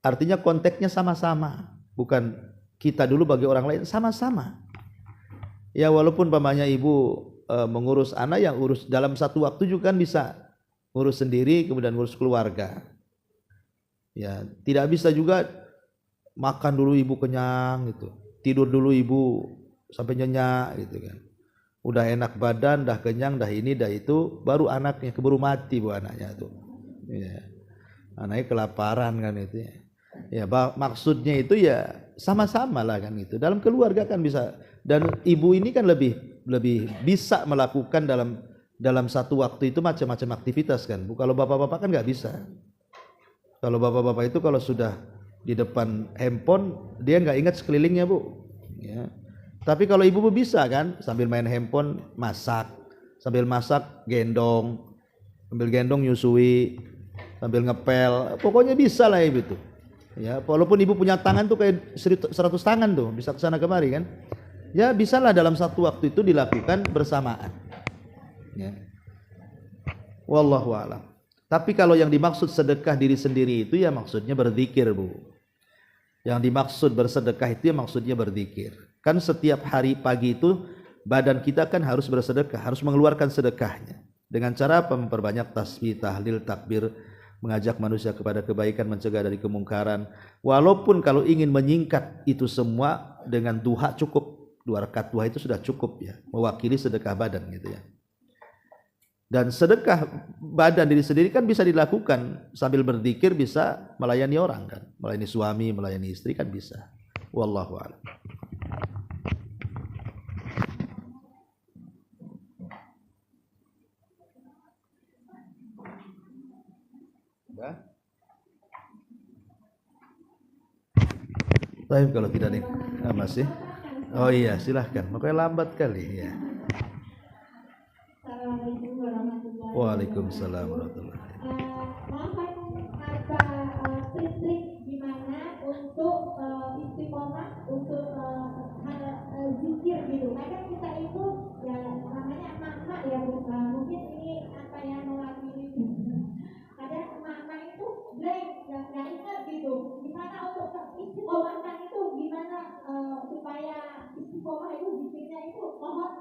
Artinya konteksnya sama-sama, bukan kita dulu bagi orang lain, sama-sama. Ya walaupun pamannya ibu mengurus anak, yang urus dalam satu waktu juga kan bisa urus sendiri kemudian urus keluarga. Ya, tidak bisa juga makan dulu ibu kenyang gitu, tidur dulu ibu sampai nyenyak gitu kan. Udah enak badan, dah kenyang, dah ini, dah itu, baru anaknya keburu mati bu anaknya tuh. Ya. Anaknya kelaparan kan itu ya. Ya maksudnya itu ya sama-sama lah kan itu. Dalam keluarga kan bisa, dan ibu ini kan lebih bisa melakukan dalam satu waktu itu macam-macam aktivitas kan. Bu, kalau bapak-bapak kan nggak bisa. Kalau bapak-bapak itu kalau sudah di depan handphone dia nggak ingat sekelilingnya bu. Ya. Tapi kalau ibu bisa kan, sambil main handphone masak, sambil masak gendong, sambil gendong nyusui, sambil ngepel, pokoknya bisa lah ibu tuh. Ya, walaupun ibu punya tangan tuh kayak 100 tangan tuh, bisa kesana kemari kan. Ya bisalah dalam satu waktu itu dilakukan bersamaan. Ya. Wallahu a'lam. Tapi kalau yang dimaksud sedekah diri sendiri itu ya maksudnya berzikir bu. Yang dimaksud bersedekah itu ya maksudnya berzikir. Kan setiap hari pagi itu badan kita kan harus bersedekah, harus mengeluarkan sedekahnya. Dengan cara apa? Memperbanyak tasbih, tahlil, takbir, mengajak manusia kepada kebaikan, mencegah dari kemungkaran. Walaupun kalau ingin menyingkat itu semua dengan duha cukup, 2 rakaat duha itu sudah cukup ya, mewakili sedekah badan gitu ya. Dan sedekah badan diri sendiri kan bisa dilakukan sambil berzikir, bisa melayani orang kan, melayani suami, melayani istri kan bisa. Wallahu a'lam. Baik, kalau tidak nih masih. Oh iya, silahkan. Makanya lambat kali ya. Waalaikumsalam warahmatullahi wabarakatuh. Apa trik-trik gimana untuk istiqomah untuk zikir gitu? Kadang kita itu ya namanya makna ya mungkin ini apa ya mewakili. Kadang makna itu blank, nggak ingat gitu. Gimana untuk istiqomahkan itu? Gimana supaya istiqomah itu zikirnya itu mohon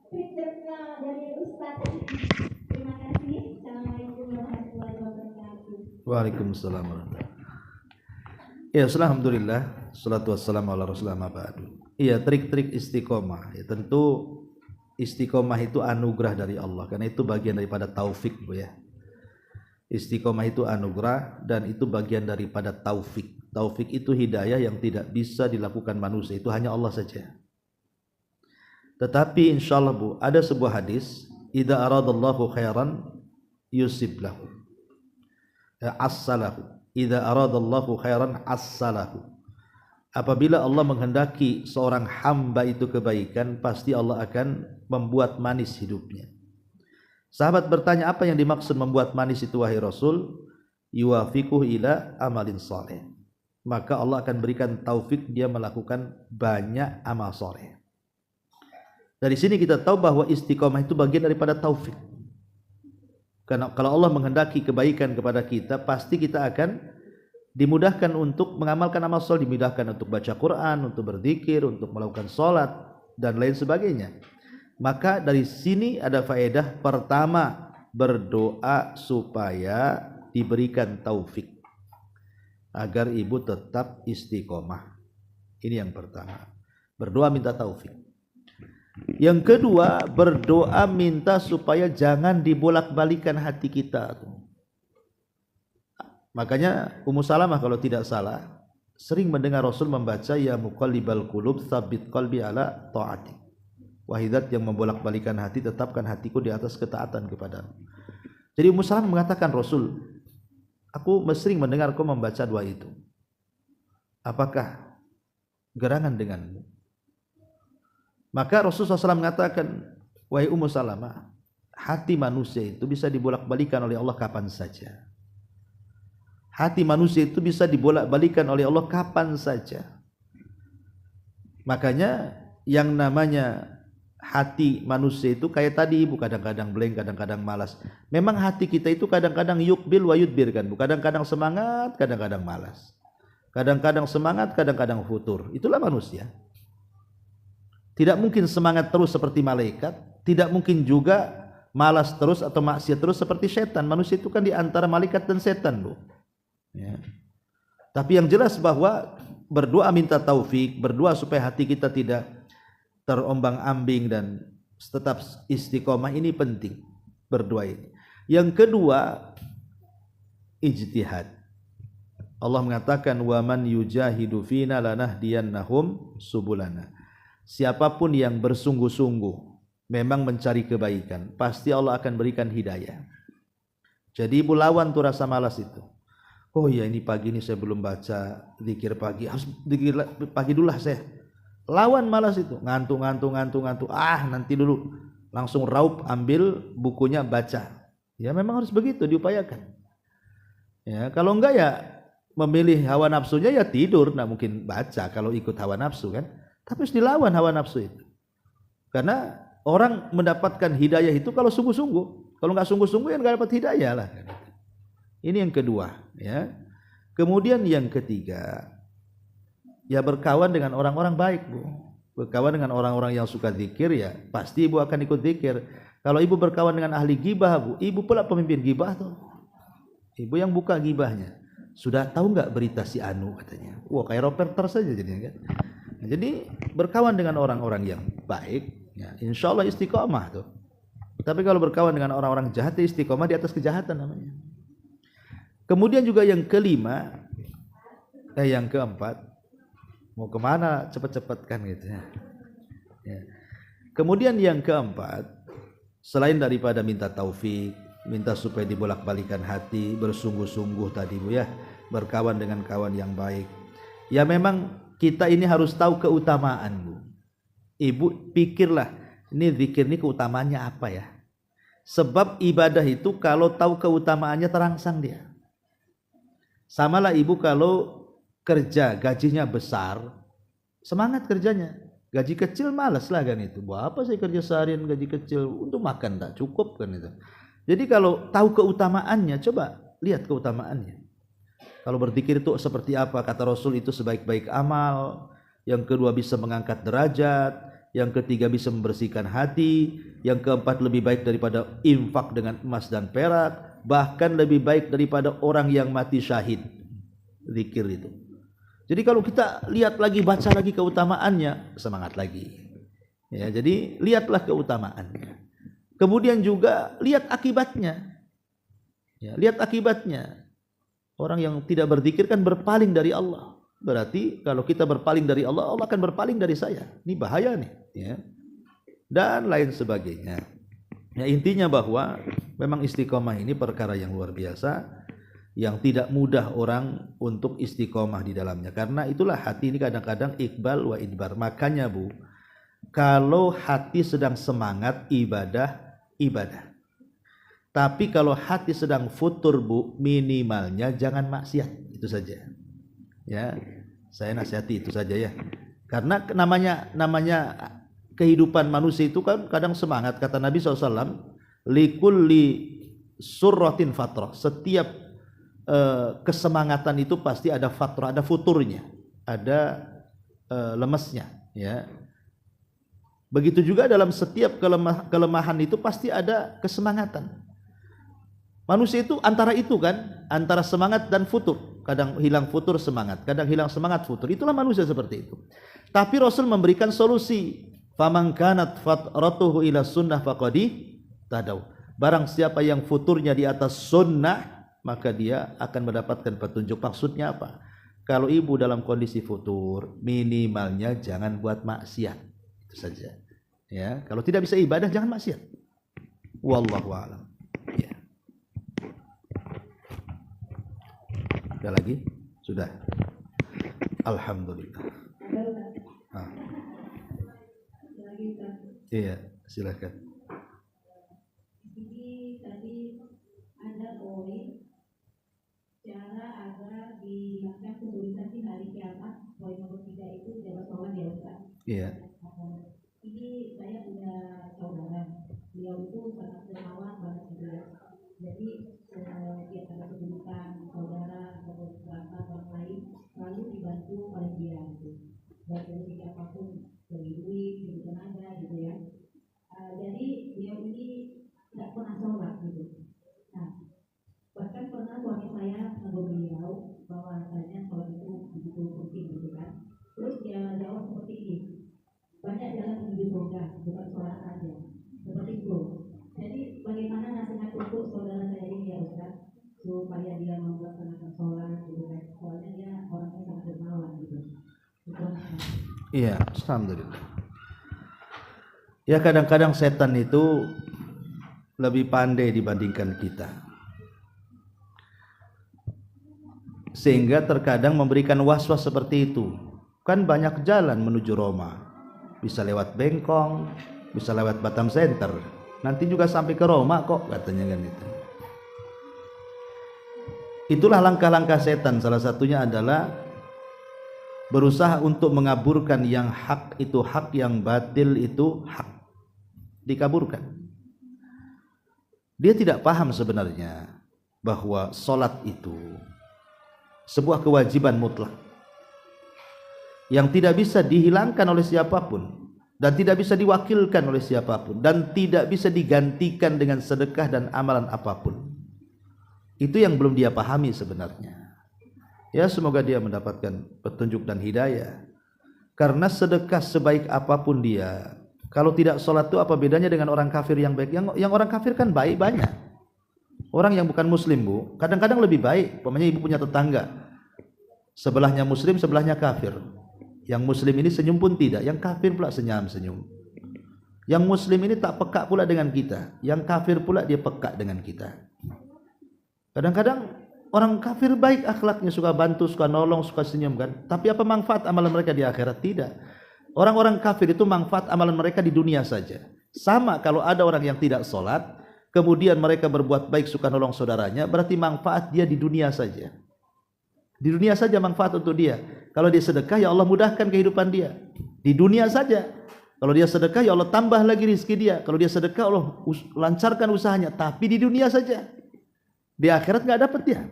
trik-triknya dari Ustaz. Terima kasih. Assalamualaikum warahmatullahi wabarakatuh. Waalaikumsalam warahmatullahi wabarakatuh. Ya, alhamdulillah, salatu wassalamu ala rasulillah ma ba'du. Iya, trik-trik istiqomah. Ya, tentu istiqomah itu anugerah dari Allah, karena itu bagian daripada taufik, Bu ya. Istiqomah itu anugerah dan itu bagian daripada taufik. Taufik itu hidayah yang tidak bisa dilakukan manusia, itu hanya Allah saja. Tetapi insyaallah Bu, ada sebuah hadis, idza aradallahu khairan yusib lahu. As-salahu. Idza aradallahu khairan as-salahu. Apabila Allah menghendaki seorang hamba itu kebaikan, pasti Allah akan membuat manis hidupnya. Sahabat bertanya, apa yang dimaksud membuat manis itu wahai Rasul? Yuwafiquhu ila amalin saleh. Maka Allah akan berikan taufik dia melakukan banyak amal saleh. Dari sini kita tahu bahwa istiqomah itu bagian daripada taufik. Karena kalau Allah menghendaki kebaikan kepada kita, pasti kita akan dimudahkan untuk mengamalkan amal saleh, dimudahkan untuk baca Quran, untuk berzikir, untuk melakukan salat dan lain sebagainya. Maka dari sini ada faedah pertama, berdoa supaya diberikan taufik agar ibu tetap istiqomah. Ini yang pertama, berdoa minta taufik. Yang kedua, berdoa minta supaya jangan dibolak-balikan hati kita. Makanya Ummu Salamah kalau tidak salah sering mendengar Rasul membaca ya muqallibal qulub tsabbit qalbi ala ta'atik. Wahidat yang membolak-balikan hati, tetapkan hatiku di atas ketaatan kepadamu. Jadi Ummu Salamah mengatakan, Rasul, aku sering mendengar kau membaca doa itu. apakah gerangan denganmu? Maka Rasulullah SAW mengatakan, wahai Ummu Salamah, hati manusia itu bisa dibolak-balikan oleh Allah kapan saja. Hati manusia itu bisa dibolak-balikan oleh Allah kapan saja. Makanya yang namanya hati manusia itu kayak tadi ibu, kadang-kadang blank, kadang-kadang malas. Memang hati kita itu kadang-kadang yukbil wa yudbir kan, kadang-kadang semangat, kadang-kadang malas. Kadang-kadang semangat, kadang-kadang futur. Itulah manusia. Tidak mungkin semangat terus seperti malaikat, tidak mungkin juga malas terus atau maksiat terus seperti setan. Manusia itu kan di antara malaikat dan setan, Bu. Ya. Tapi yang jelas bahwa berdoa minta taufik, berdoa supaya hati kita tidak terombang-ambing dan tetap istiqomah, ini penting, berdoa ini. Yang kedua, ijtihad. Allah mengatakan, wa man yujahidu fina lanahdiyannahum subulana. Siapapun yang bersungguh-sungguh memang mencari kebaikan, pasti Allah akan berikan hidayah. Jadi ibu lawan tuh rasa malas itu. Oh ya, ini pagi ini saya belum baca zikir pagi, harus zikir pagi dulu lah saya. Lawan malas itu, ngantuk. Nanti dulu, langsung raup ambil bukunya baca. Ya memang harus begitu diupayakan. Ya kalau enggak ya memilih hawa nafsunya ya tidur, nggak mungkin baca kalau ikut hawa nafsu kan. Tapi harus dilawan hawa nafsu itu. Karena orang mendapatkan hidayah itu kalau sungguh-sungguh. Kalau nggak sungguh-sungguh ya nggak dapat hidayah lah. Ini yang kedua. Ya. Kemudian yang ketiga, ya berkawan dengan orang-orang baik, Bu. Berkawan dengan orang-orang yang suka zikir, ya pasti ibu akan ikut zikir. Kalau ibu berkawan dengan ahli gibah, Bu, ibu pula pemimpin gibah tuh. Ibu yang buka gibahnya. Sudah tahu nggak berita si Anu katanya? Wah, kayak reporter saja jadinya kan. Nah, jadi berkawan dengan orang-orang yang baik, ya, insya Allah istiqomah tuh. Tapi kalau berkawan dengan orang-orang jahat, ya istiqomah di atas kejahatan namanya. Kemudian juga yang kelima, yang keempat, mau kemana cepat-cepat kan gitu ya. Kemudian yang keempat, selain daripada minta taufik, minta supaya dibolak-balikan hati, bersungguh-sungguh tadi Bu ya, berkawan dengan kawan yang baik. Ya memang kita ini harus tahu keutamaan, Bu. Ibu pikirlah, ini zikir ini keutamaannya apa ya? Sebab ibadah itu kalau tahu keutamaannya terangsang dia. Samalah ibu kalau kerja gajinya besar, semangat kerjanya. Gaji kecil malas lah kan itu. Buat apa saya kerja seharian gaji kecil, untuk makan tak cukup kan itu. Jadi kalau tahu keutamaannya, coba lihat keutamaannya. Kalau berzikir itu seperti apa? Kata Rasul itu sebaik-baik amal. Yang kedua bisa mengangkat derajat. Yang ketiga bisa membersihkan hati. Yang keempat lebih baik daripada infak dengan emas dan perak. Bahkan lebih baik daripada orang yang mati syahid. Zikir itu. Jadi kalau kita lihat lagi, baca lagi keutamaannya, semangat lagi. Ya, jadi lihatlah keutamaannya. Kemudian juga lihat akibatnya. Ya, lihat akibatnya. Orang yang tidak berzikir kan berpaling dari Allah. Berarti kalau kita berpaling dari Allah, Allah akan berpaling dari saya. Ini bahaya nih. Ya. Dan lain sebagainya. Ya, intinya bahwa memang istiqomah ini perkara yang luar biasa, yang tidak mudah orang untuk istiqomah di dalamnya. Karena itulah hati ini kadang-kadang iqbal wa idbar. Makanya Bu, kalau hati sedang semangat ibadah. Tapi kalau hati sedang futur Bu, minimalnya jangan maksiat. Itu saja. Ya, saya nasihati itu saja ya. Karena namanya kehidupan manusia itu kan kadang semangat. Kata Nabi SAW, likulli surratin fatrah. Setiap kesemangatan itu pasti ada fatrah, ada futurnya, ada lemesnya. Ya. Begitu juga dalam setiap kelemahan itu pasti ada kesemangatan. Manusia itu antara itu kan, antara semangat dan futur. Kadang hilang futur semangat, kadang hilang semangat futur. Itulah manusia seperti itu. Tapi Rasul memberikan solusi. Faman kanat fatratuhu ila sunnah faqadi tadau. Barang siapa yang futurnya di atas sunnah, maka dia akan mendapatkan petunjuk. Maksudnya apa? Kalau ibu dalam kondisi futur, minimalnya jangan buat maksiat. Itu saja. Ya, kalau tidak bisa ibadah jangan maksiat. Wallahu a'lam. Ya. Ada lagi? Sudah. Alhamdulillah. Iya, silakan. Jadi tadi ada poin cara agar dihilangkan kesulitan di hari kiamat. Poin nomor 3 itu jabat sholat ya Ustaz. Iya. Ini saya punya saudara, beliau itu sangat dermawan banget gitu ya. Jadi setiap ada kesulitan saudara atau perasaan orang lain selalu dibantu oleh dia gitu. Dan dari segi apapun, dari duit, dari tenaga gitu ya. Jadi beliau ini tidak pernah sholat gitu. Nah, bahkan pernah suami saya menegur beliau bahwasanya sholat itu begitu penting gitu kan. Terus dia jawab seperti ini, banyak jalan menuju surga, bukan sholat saja. Seperti itu. Jadi bagaimana nasihat untuk saudara saya ini ya Ustaz, supaya dia melaksanakan sholat gitu kan. Soalnya dia orangnya sangat dermawan gitu. Iya, alhamdulillah. Ya kadang-kadang setan itu lebih pandai dibandingkan kita, sehingga terkadang memberikan was-was seperti itu. Kan banyak jalan menuju Roma, bisa lewat Bengkong, bisa lewat Batam Center, nanti juga sampai ke Roma kok, katanya kan itu. Itulah langkah-langkah setan. Salah satunya adalah berusaha untuk mengaburkan yang hak itu hak, yang batil itu hak, dikaburkan. Dia tidak paham sebenarnya bahwa solat itu sebuah kewajiban mutlak yang tidak bisa dihilangkan oleh siapapun dan tidak bisa diwakilkan oleh siapapun dan tidak bisa digantikan dengan sedekah dan amalan apapun. Itu yang belum dia pahami sebenarnya. Ya, semoga dia mendapatkan petunjuk dan hidayah. Karena sedekah sebaik apapun dia, kalau tidak sholat itu apa bedanya dengan orang kafir yang baik? Yang orang kafir kan baik banyak. Orang yang bukan muslim, Bu, kadang-kadang lebih baik. Umpamanya ibu punya tetangga, sebelahnya muslim, sebelahnya kafir. Yang muslim ini senyum pun tidak, yang kafir pula senyum. Yang muslim ini tak peka pula dengan kita, yang kafir pula dia peka dengan kita. Kadang-kadang orang kafir baik akhlaknya, suka bantu, suka nolong, suka senyum kan. Tapi apa manfaat amalan mereka di akhirat? Tidak. Orang-orang kafir itu manfaat amalan mereka di dunia saja. Sama kalau ada orang yang tidak sholat, kemudian mereka berbuat baik, suka nolong saudaranya, berarti manfaat dia di dunia saja. Di dunia saja manfaat untuk dia. Kalau dia sedekah, ya Allah mudahkan kehidupan dia. Di dunia saja. Kalau dia sedekah, ya Allah tambah lagi rezeki dia. Kalau dia sedekah, Allah lancarkan usahanya. Tapi di dunia saja. Di akhirat nggak dapat dia.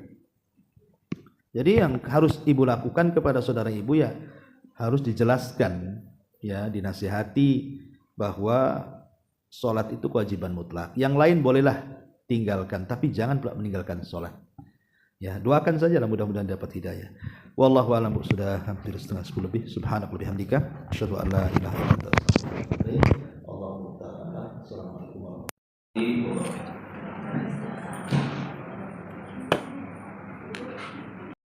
Jadi yang harus ibu lakukan kepada saudara ibu ya harus dijelaskan, ya dinasihati bahwa sholat itu kewajiban mutlak. Yang lain bolehlah tinggalkan, tapi jangan pula meninggalkan sholat. Ya doakan saja lah, mudah-mudahan dapat hidayah. Wallahu a'lam. Sudah hampir 9:30 lebih. Subhanallah bihamdika, asyhadu an la ilaha illa anta, astaghfiruka wa atubu ilaik. Assalamualaikum warahmatullahi wabarakatuh.